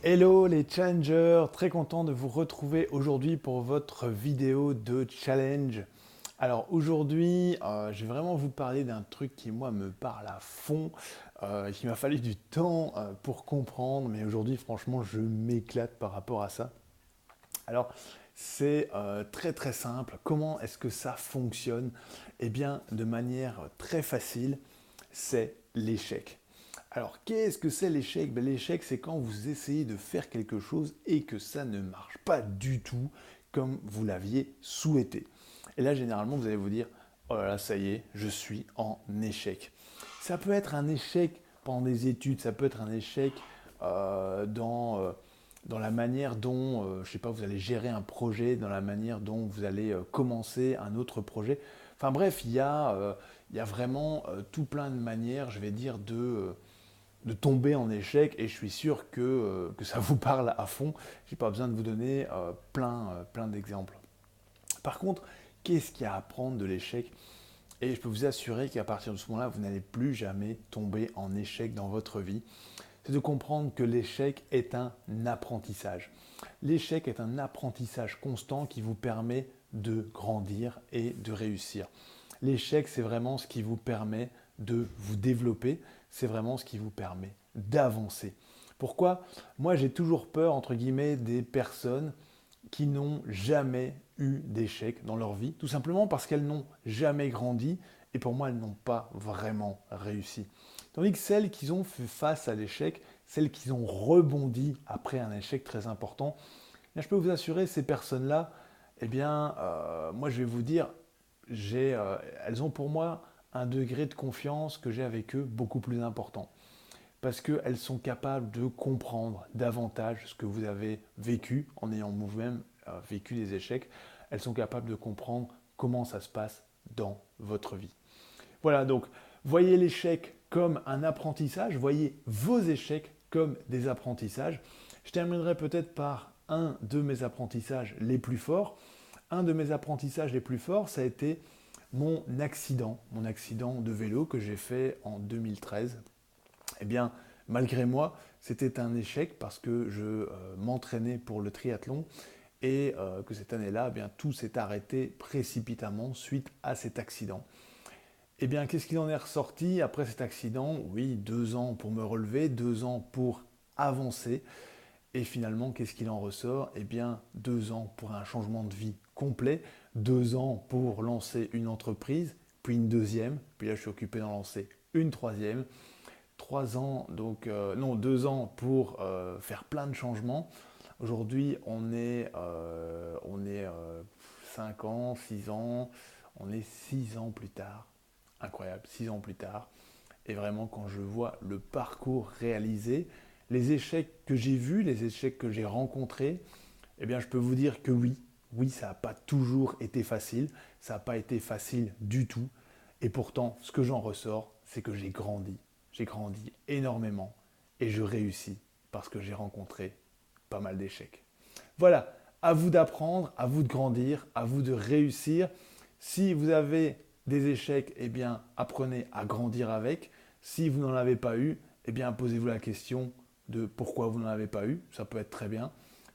Hello les challengers, très content de vous retrouver aujourd'hui pour votre vidéo de challenge. Alors aujourd'hui, je vais vraiment vous parler d'un truc qui moi me parle à fond, qui m'a fallu du temps pour comprendre, mais aujourd'hui franchement je m'éclate par rapport à ça. Alors c'est très très simple. Comment est-ce que ça fonctionne? Eh bien de manière très facile, c'est l'échec. Alors, qu'est-ce que c'est l'échec? L'échec, c'est quand vous essayez de faire quelque chose et que ça ne marche pas du tout comme vous l'aviez souhaité. Et là, généralement, vous allez vous dire, oh là là, ça y est, je suis en échec. Ça peut être un échec pendant des études, ça peut être un échec dans la manière dont, je sais pas, vous allez gérer un projet, dans la manière dont vous allez commencer un autre projet. Enfin bref, il y a vraiment tout plein de manières, je vais dire, de tomber en échec et je suis sûr que ça vous parle à fond. Je n'ai pas besoin de vous donner plein d'exemples. Par contre, qu'est-ce qu'il y a à apprendre de l'échec? Et je peux vous assurer qu'à partir de ce moment-là, vous n'allez plus jamais tomber en échec dans votre vie. C'est de comprendre que l'échec est un apprentissage. L'échec est un apprentissage constant qui vous permet de grandir et de réussir. L'échec, c'est vraiment ce qui vous permet de vous développer, c'est vraiment ce qui vous permet d'avancer. Pourquoi? Moi, j'ai toujours peur, entre guillemets, des personnes qui n'ont jamais eu d'échec dans leur vie, tout simplement parce qu'elles n'ont jamais grandi et pour moi, elles n'ont pas vraiment réussi. Tandis que celles qui ont fait face à l'échec, celles qui ont rebondi après un échec très important, eh je peux vous assurer, ces personnes-là, moi je vais vous dire, elles ont pour moi un degré de confiance que j'ai avec eux beaucoup plus important. Parce qu'elles sont capables de comprendre davantage ce que vous avez vécu en ayant vous-même vécu des échecs. Elles sont capables de comprendre comment ça se passe dans votre vie. Voilà, donc voyez l'échec comme un apprentissage, voyez vos échecs comme des apprentissages. Je terminerai peut-être par un de mes apprentissages les plus forts. Un de mes apprentissages les plus forts, ça a été mon accident de vélo que j'ai fait en 2013. Eh bien, malgré moi, c'était un échec parce que je m'entraînais pour le triathlon et que cette année-là, eh bien, tout s'est arrêté précipitamment suite à cet accident. Eh bien, qu'est-ce qu'il en est ressorti après cet accident? Oui, 2 ans pour me relever, 2 ans pour avancer. Et finalement, qu'est-ce qu'il en ressort? Eh bien, 2 ans pour un changement de vie complet, 2 ans pour lancer une entreprise, puis une deuxième, puis là je suis occupé d'en lancer une troisième. 3 ans, donc non, 2 ans pour faire plein de changements. Aujourd'hui, on est 5 ans, 6 ans, on est 6 ans plus tard. Incroyable, 6 ans plus tard. Et vraiment, quand je vois le parcours réalisé, les échecs que j'ai vus, les échecs que j'ai rencontrés, eh bien, je peux vous dire que oui, oui, ça n'a pas toujours été facile, ça n'a pas été facile du tout. Et pourtant, ce que j'en ressors, c'est que j'ai grandi. J'ai grandi énormément et je réussis parce que j'ai rencontré pas mal d'échecs. Voilà, à vous d'apprendre, à vous de grandir, à vous de réussir. Si vous avez des échecs, eh bien, apprenez à grandir avec. Si vous n'en avez pas eu, eh bien, posez-vous la question de pourquoi vous n'en avez pas eu. Ça peut être très bien.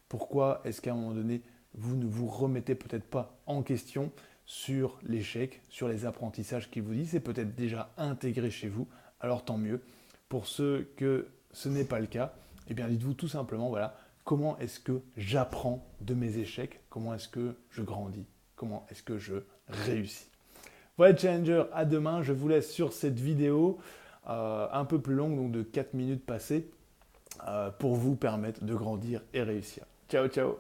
Pourquoi est-ce qu'à un moment donné, vous ne vous remettez peut-être pas en question sur l'échec, sur les apprentissages qu'il vous dit? C'est peut-être déjà intégré chez vous, alors tant mieux. Pour ceux que ce n'est pas le cas, eh bien, dites-vous tout simplement, voilà, comment est-ce que j'apprends de mes échecs? Comment est-ce que je grandis? Comment est-ce que je réussis? Voilà, Challenger, à demain. Je vous laisse sur cette vidéo un peu plus longue, donc de 4 minutes passées, pour vous permettre de grandir et réussir. Ciao, ciao!